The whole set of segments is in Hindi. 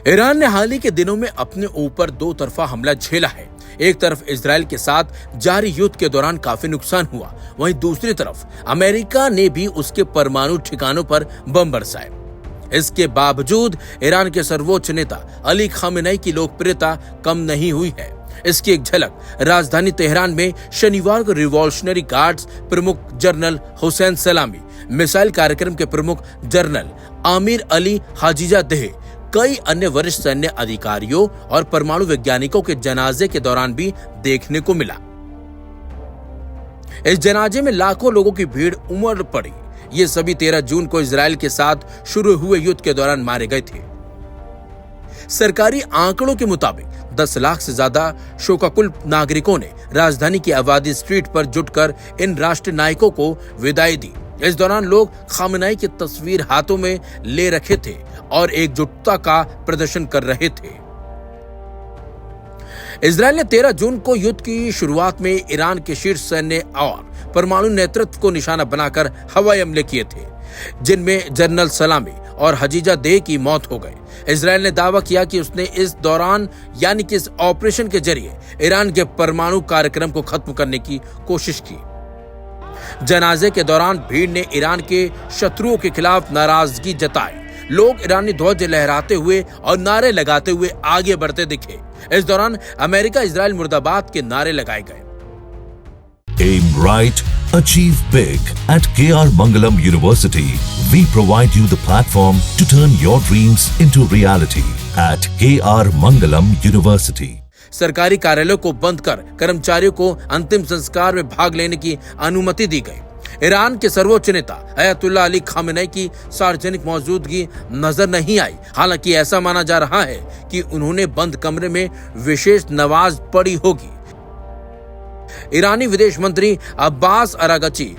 ईरान ने हाल ही के दिनों में अपने ऊपर दो तरफा हमला झेला है। एक तरफ इजराइल के साथ जारी युद्ध के दौरान काफी नुकसान हुआ, वहीं दूसरी तरफ अमेरिका ने भी उसके परमाणु ठिकानों पर बम बरसाए। इसके बावजूद ईरान के सर्वोच्च नेता अली खामेनेई की लोकप्रियता कम नहीं हुई है। इसकी एक झलक राजधानी तेहरान में शनिवार को रिवॉल्यूशनरी गार्ड्स प्रमुख जनरल हुसैन सलामी, मिसाइल कार्यक्रम के प्रमुख जनरल आमिर अली हाजीजादेह, कई अन्य वरिष्ठ सैन्य अधिकारियों और परमाणु वैज्ञानिकों के जनाजे के दौरान भी देखने को मिला। इस जनाजे में लाखों लोगों की भीड़ उमड़ पड़ी। ये सभी 13 जून को इजराइल के साथ शुरू हुए युद्ध के दौरान मारे गए थे। सरकारी आंकड़ों के मुताबिक 10 लाख से ज्यादा शोकाकुल नागरिकों ने राजधानी की आबादी स्ट्रीट पर जुटकर इन राष्ट्रीय नायकों को विदाई दी। इस दौरान लोग खामेनेई की तस्वीर हाथों में ले रखे थे और एकजुटता का प्रदर्शन कर रहे थे। इजराइल ने 13 जून को युद्ध की शुरुआत में ईरान के शीर्ष सैन्य और परमाणु नेतृत्व को निशाना बनाकर हवाई हमले किए थे, जिनमें जनरल सलामी और हाजीजादेह की मौत हो गई। इजराइल ने दावा किया कि उसने इस दौरान यानी कि इस ऑपरेशन के जरिए ईरान के परमाणु कार्यक्रम को खत्म करने की कोशिश की। जनाजे के दौरान भीड़ ने ईरान के शत्रुओं के खिलाफ नाराजगी जताई। लोग ईरानी ध्वज लहराते हुए और नारे लगाते हुए आगे बढ़ते दिखे। इस दौरान अमेरिका इजराइल मुर्दाबाद के नारे लगाए गए। Aim right, achieve big. At KR Mangalam University, we provide you the platform to turn your dreams into reality. At KR Mangalam University. सरकारी कार्यालयों को बंद कर कर्मचारियों को अंतिम संस्कार में भाग लेने की अनुमति दी गई। ईरान के सर्वोच्च नेता अयतुल्ला अली खामेनेई की सार्वजनिक मौजूदगी नजर नहीं आई। हालांकि ऐसा माना जा रहा है कि उन्होंने बंद कमरे में विशेष नमाज पढ़ी होगी। ईरानी विदेश मंत्री अब्बास अरागची,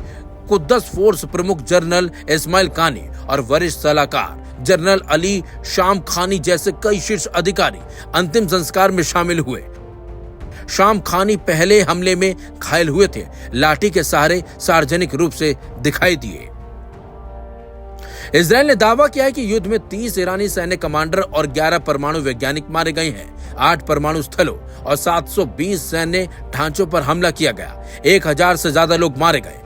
कुद्दस फोर्स प्रमुख जनरल इस्माइल कानी और वरिष्ठ सलाहकार जनरल अली शाम खानी जैसे कई शीर्ष अधिकारी अंतिम संस्कार में शामिल हुए। शाम खानी पहले हमले में घायल हुए थे, लाठी के सहारे सार्वजनिक रूप से दिखाई दिए। इजराइल ने दावा किया है कि युद्ध में 30 ईरानी सैन्य कमांडर और 11 परमाणु वैज्ञानिक मारे गए हैं। 8 परमाणु स्थलों और 720 सैन्य ढांचों पर हमला किया गया। 1000 से ज्यादा लोग मारे गए।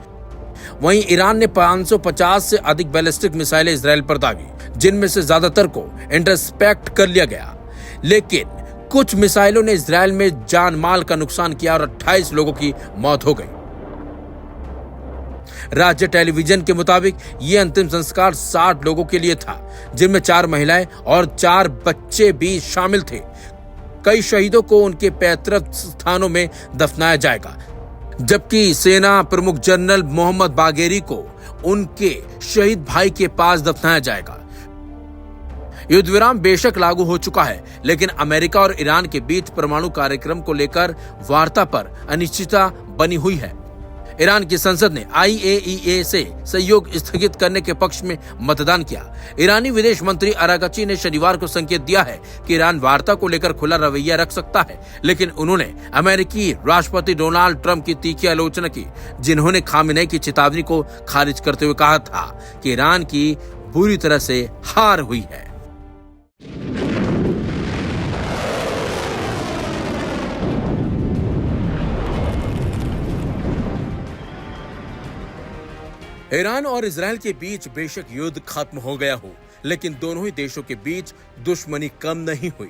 वहीं ईरान ने 550 से अधिक बैलिस्टिक मिसाइलें इजराइल पर दागी, जिनमें से ज्यादातर को इंटरसेप्ट कर लिया गया। लेकिन कुछ मिसाइलों ने इजराइल में जान माल का नुकसान किया और 28 लोगों की मौत हो गई। राज्य टेलीविजन के मुताबिक ये अंतिम संस्कार 60 लोगों के लिए था, जिनमें 4 महिलाएं और 4 बच्चे भी शामिल थे। कई शहीदों को उनके पैतृक स्थानों में दफनाया जाएगा, जबकि सेना प्रमुख जनरल मोहम्मद बागेरी को उनके शहीद भाई के पास दफनाया जाएगा। युद्ध विराम बेशक लागू हो चुका है, लेकिन अमेरिका और ईरान के बीच परमाणु कार्यक्रम को लेकर वार्ता पर अनिश्चितता बनी हुई है। ईरान की संसद ने IAEA से सहयोग स्थगित करने के पक्ष में मतदान किया। ईरानी विदेश मंत्री अरागची ने शनिवार को संकेत दिया है कि ईरान वार्ता को लेकर खुला रवैया रख सकता है, लेकिन उन्होंने अमेरिकी राष्ट्रपति डोनाल्ड ट्रंप की तीखी आलोचना की, जिन्होंने खामेनेई की चेतावनी को खारिज करते हुए कहा था कि ईरान की बुरी तरह से हार हुई है। ईरान और इजराइल के बीच बेशक युद्ध खत्म हो गया हो, लेकिन दोनों ही देशों के बीच दुश्मनी कम नहीं हुई।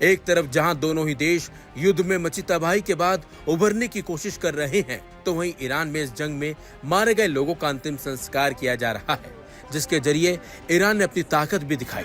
एक तरफ जहां दोनों ही देश युद्ध में मची तबाही के बाद उभरने की कोशिश कर रहे हैं, तो वहीं ईरान में इस जंग में मारे गए लोगों का अंतिम संस्कार किया जा रहा है, जिसके जरिए ईरान ने अपनी ताकत भी दिखाई।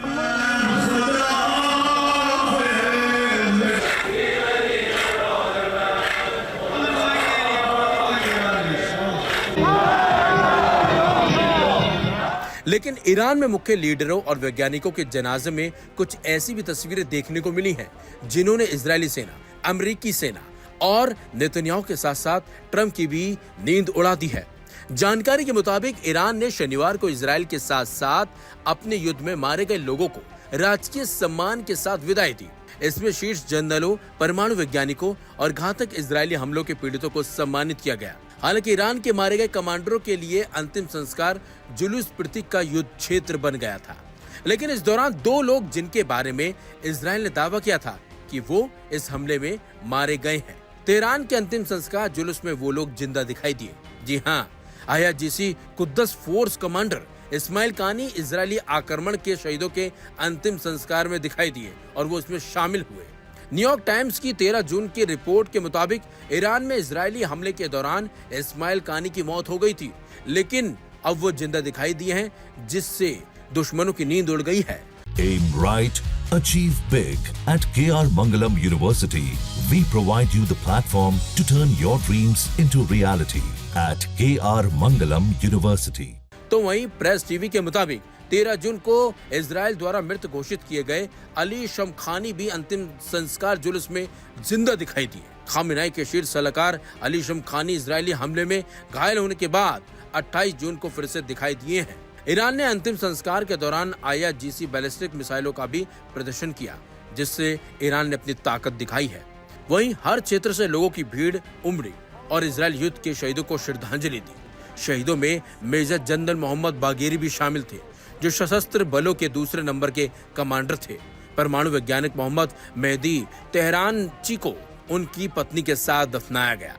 लेकिन ईरान में मुख्य लीडरों और वैज्ञानिकों के जनाजे में कुछ ऐसी भी तस्वीरें देखने को मिली हैं, जिन्होंने इजरायली सेना, अमेरिकी सेना और नेतन्याहू के साथ साथ ट्रंप की भी नींद उड़ा दी है। जानकारी के मुताबिक ईरान ने शनिवार को इजराइल के साथ साथ अपने युद्ध में मारे गए लोगों को राजकीय सम्मान के साथ विदाई दी। इसमें शीर्ष जनरलों, परमाणु वैज्ञानिकों और घातक इजरायली हमलों के पीड़ितों को सम्मानित किया गया। हालांकि ईरान के मारे गए कमांडरों के लिए अंतिम संस्कार जुलूस प्रतीक का युद्ध क्षेत्र बन गया था। लेकिन इस दौरान दो लोग जिनके बारे में इजराइल ने दावा किया था कि वो इस हमले में मारे गए हैं। तेहरान के अंतिम संस्कार जुलूस में वो लोग जिंदा दिखाई दिए। जी हाँ, IRGC कुद्दस फोर्स कमांडर इस्माइल कानी इजरायली आक्रमण के शहीदों के अंतिम संस्कार में दिखाई दिए और वो इसमें शामिल हुए। न्यूयॉर्क टाइम्स की 13 जून की रिपोर्ट के मुताबिक ईरान में इजरायली हमले के दौरान इस्माइल कानी की मौत हो गई थी, लेकिन अब वो जिंदा दिखाई दिए हैं, जिससे दुश्मनों की नींद उड़ गई है। Aim right, achieve big. At KR Mangalam University, we provide you the platform to turn your dreams into reality. At KR Mangalam University. तो वहीं प्रेस टीवी के मुताबिक 13 जून को इजराइल द्वारा मृत घोषित किए गए अली शमखानी भी अंतिम संस्कार जुलूस में जिंदा दिखाई दिए। खामेनेई के शीर्ष सलाहकार अली शमखानी इजरायली हमले में घायल होने के बाद 28 जून को फिर से दिखाई दिए हैं। ईरान ने अंतिम संस्कार के दौरान IRGC बैलिस्टिक मिसाइलों का भी प्रदर्शन किया, जिससे ईरान ने अपनी ताकत दिखाई है। वहीं हर क्षेत्र से लोगों की भीड़ उमड़ी और इजरायल युद्ध के शहीदों को श्रद्धांजलि दी। शहीदों में मेजर जनरल मोहम्मद बागेरी भी शामिल थे, जो सशस्त्र बलों के दूसरे नंबर के कमांडर थे। परमाणु वैज्ञानिक मोहम्मद मेहदी तेहरानची को उनकी पत्नी के साथ दफनाया गया।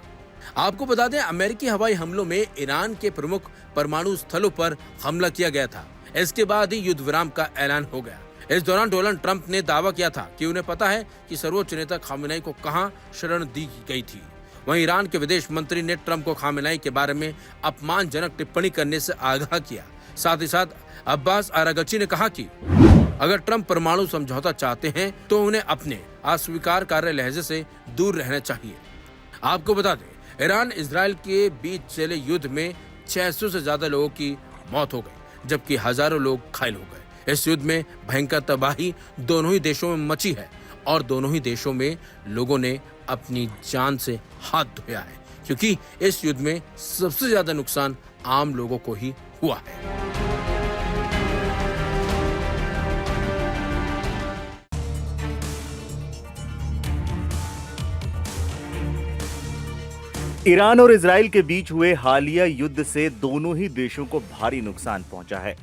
आपको बता दें, अमेरिकी हवाई हमलों में ईरान के प्रमुख परमाणु स्थलों पर हमला किया गया था। इसके बाद ही युद्ध विराम का ऐलान हो गया। इस दौरान डोनाल्ड ट्रंप ने दावा किया था कि उन्हें पता है कि सर्वोच्च नेता खामेनेई को कहां शरण दी गई थी। वहीं ईरान के विदेश मंत्री ने ट्रंप को खामेनेई के बारे में अपमानजनक टिप्पणी करने से आगाह किया। साथ ही साथ अब्बास आरागची ने कहा कि अगर ट्रंप परमाणु समझौता चाहते हैं तो उन्हें अपने अस्वीकारकारी लहजे से दूर रहना चाहिए। आपको बता दें, ईरान इजराइल के बीच चले युद्ध में 600 से ज्यादा लोगों की मौत हो गई, जबकि हजारों लोग घायल हो गए। इस युद्ध में भयंकर तबाही दोनों ही देशों में मची है और दोनों ही देशों में लोगों ने अपनी जान से हाथ धोया है, क्योंकि इस युद्ध में सबसे ज्यादा नुकसान आम लोगों को ही हुआ है। ईरान और इजराइल के बीच हुए हालिया युद्ध से दोनों ही देशों को भारी नुकसान पहुंचा है।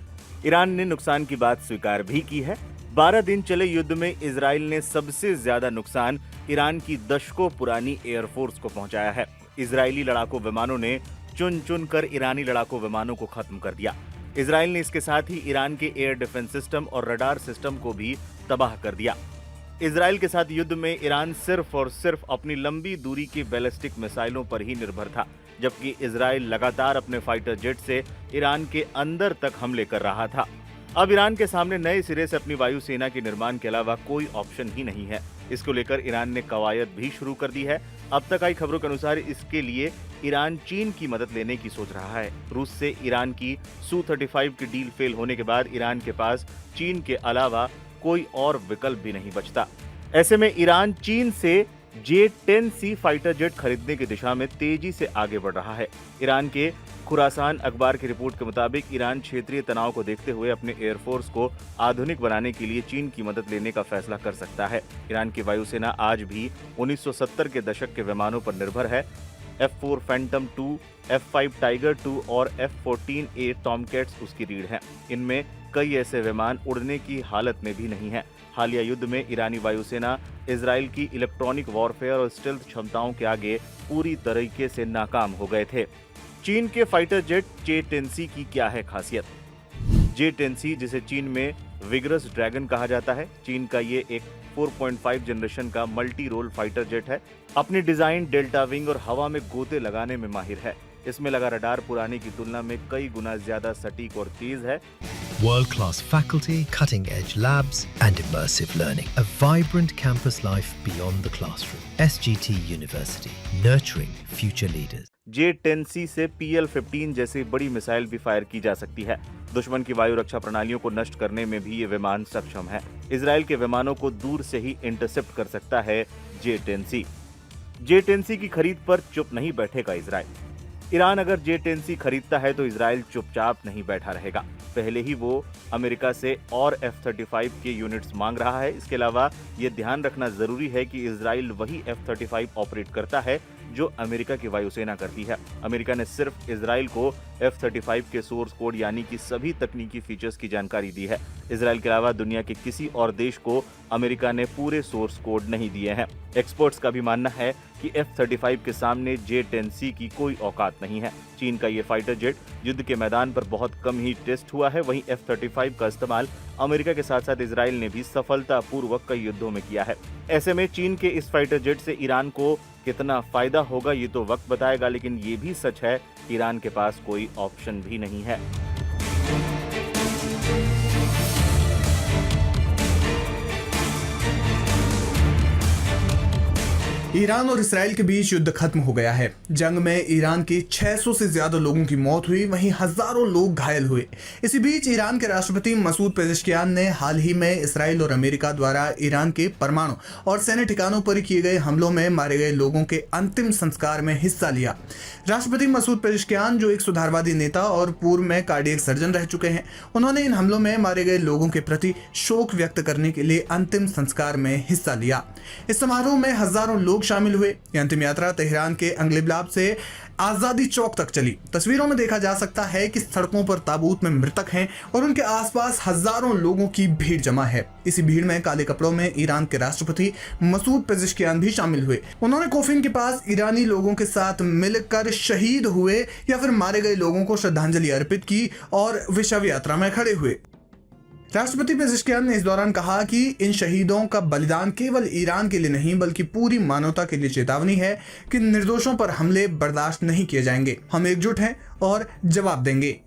ईरान ने नुकसान की बात स्वीकार भी की है। 12 दिन चले युद्ध में इजराइल ने सबसे ज्यादा नुकसान ईरान की दशकों पुरानी एयरफोर्स को पहुंचाया है। इजरायली लड़ाकू विमानों ने चुन चुन कर ईरानी लड़ाकू विमानों को खत्म कर दिया। इजराइल ने इसके साथ ही ईरान के एयर डिफेंस सिस्टम और रडार सिस्टम को भी तबाह कर दिया। इजराइल के साथ युद्ध में ईरान सिर्फ और सिर्फ अपनी लंबी दूरी की बैलिस्टिक मिसाइलों पर ही निर्भर था, जबकि इजराइल लगातार अपने फाइटर जेट से ईरान के अंदर तक हमले कर रहा था। अब ईरान के सामने नए सिरे से अपनी वायुसेना के निर्माण के अलावा कोई ऑप्शन ही नहीं है। इसको लेकर ईरान ने कवायद भी शुरू कर दी है। अब तक आई खबरों के अनुसार इसके लिए ईरान चीन की मदद लेने की सोच रहा है। रूस से ईरान की Su-35 की डील फेल होने के बाद ईरान के पास चीन के अलावा कोई और विकल्प भी नहीं बचता। ऐसे में ईरान चीन से J-10C फाइटर जेट खरीदने की दिशा में तेजी से आगे बढ़ रहा है। ईरान के खुरासान अखबार की रिपोर्ट के मुताबिक ईरान क्षेत्रीय तनाव को देखते हुए अपने एयरफोर्स को आधुनिक बनाने के लिए चीन की मदद लेने का फैसला कर सकता है। ईरान की वायुसेना आज भी 1970 के दशक के विमानों पर निर्भर है। F-4 फैंटम 2, F-5 टाइगर 2 और F-14A टॉमकैट्स उसकी रीढ़ हैं। इनमें कई ऐसे विमान उड़ने की हालत में भी नहीं है। हालिया युद्ध में ईरानी वायुसेना इजराइल की इलेक्ट्रॉनिक वॉरफेयर और स्टेल्थ क्षमताओं के आगे पूरी तरीके से नाकाम हो गए थे। चीन के फाइटर जेट J-10C की क्या है खासियत? J-10C, जिसे चीन में विगरस ड्रैगन कहा जाता है, चीन का ये एक 4.5 जनरेशन का मल्टी रोल फाइटर जेट है। अपनी डिजाइन, डेल्टा विंग और हवा में गोते लगाने में माहिर है। इसमें लगा रडार पुराने की तुलना में कई गुना ज्यादा सटीक और तेज है। World-class faculty, cutting-edge labs and immersive learning. A vibrant campus life beyond the classroom. SGT University, nurturing future leaders. J-10C से PL-15 जैसी बड़ी मिसाइल भी फायर की जा सकती है। दुश्मन की वायु रक्षा प्रणालियों को नष्ट करने में भी ये विमान सक्षम है। इजराइल के विमानों को दूर से ही इंटरसेप्ट कर सकता है J-10C। J-10C की खरीद पर चुप नहीं बैठेगा इजराइल। ईरान अगर J-10C खरीदता है तो इजराइल चुपचाप नहीं बैठा रहेगा। पहले ही वो अमेरिका से और F-35 के यूनिट्स मांग रहा है। इसके अलावा ये ध्यान रखना जरूरी है कि इजराइल वही F-35 ऑपरेट करता है जो अमेरिका की वायुसेना करती है। अमेरिका ने सिर्फ इजराइल को F-35 के सोर्स कोड यानी कि सभी तकनीकी फीचर्स की जानकारी दी है। इजराइल के अलावा दुनिया के किसी और देश को अमेरिका ने पूरे सोर्स कोड नहीं दिए हैं। एक्सपर्ट्स का भी मानना है कि F-35 के सामने J-10C की कोई औकात नहीं है। चीन का ये फाइटर जेट युद्ध के मैदान पर बहुत कम ही टेस्ट हुआ है। वहीं F-35 का इस्तेमाल अमेरिका के साथ साथ इजराइल ने भी सफलतापूर्वक कई युद्धों में किया है। ऐसे में चीन के इस फाइटर जेट से ईरान को कितना फायदा होगा ये तो वक्त बताएगा, लेकिन ये भी सच है कि ईरान के पास कोई ऑप्शन भी नहीं है। ईरान और इसराइल के बीच युद्ध खत्म हो गया है। जंग में ईरान के 600 से ज्यादा लोगों की मौत हुई, वहीं हजारों लोग घायल हुए। इसी बीच ईरान के राष्ट्रपति मसूद पेजेश्कियान ने हाल ही में इसराइल और अमेरिका द्वारा ईरान के परमाणु और सैन्य ठिकानों पर किए गए हमलों में मारे गए लोगों के अंतिम संस्कार में हिस्सा लिया। राष्ट्रपति मसूद पेजेश्कियान, जो एक सुधारवादी नेता और पूर्व में कार्डियक सर्जन रह चुके हैं, उन्होंने इन हमलों में मारे गए लोगों के प्रति शोक व्यक्त करने के लिए अंतिम संस्कार में हिस्सा लिया। इस समारोह में हजारों लोग शामिल हुए। यह अंतिम यात्रा तेहरान के अंग्लिब्लाब से आजादी चौक तक चली। तस्वीरों में देखा जा सकता है कि सड़कों पर ताबूत में मृतक हैं और उनके आसपास हजारों लोगों की भीड़ जमा है। इसी भीड़ में काले कपड़ों में ईरान के राष्ट्रपति मसूद पेजेश्कियान भी शामिल हुए। उन्होंने कोफिन के पास ईरानी लोगों के साथ मिलकर शहीद हुए या फिर मारे गए लोगों को श्रद्धांजलि अर्पित की और वे शव यात्रा में खड़े हुए। राष्ट्रपति पेजेश्कियान ने इस दौरान कहा कि इन शहीदों का बलिदान केवल ईरान के लिए नहीं बल्कि पूरी मानवता के लिए चेतावनी है कि निर्दोषों पर हमले बर्दाश्त नहीं किए जाएंगे। हम एकजुट हैं और जवाब देंगे।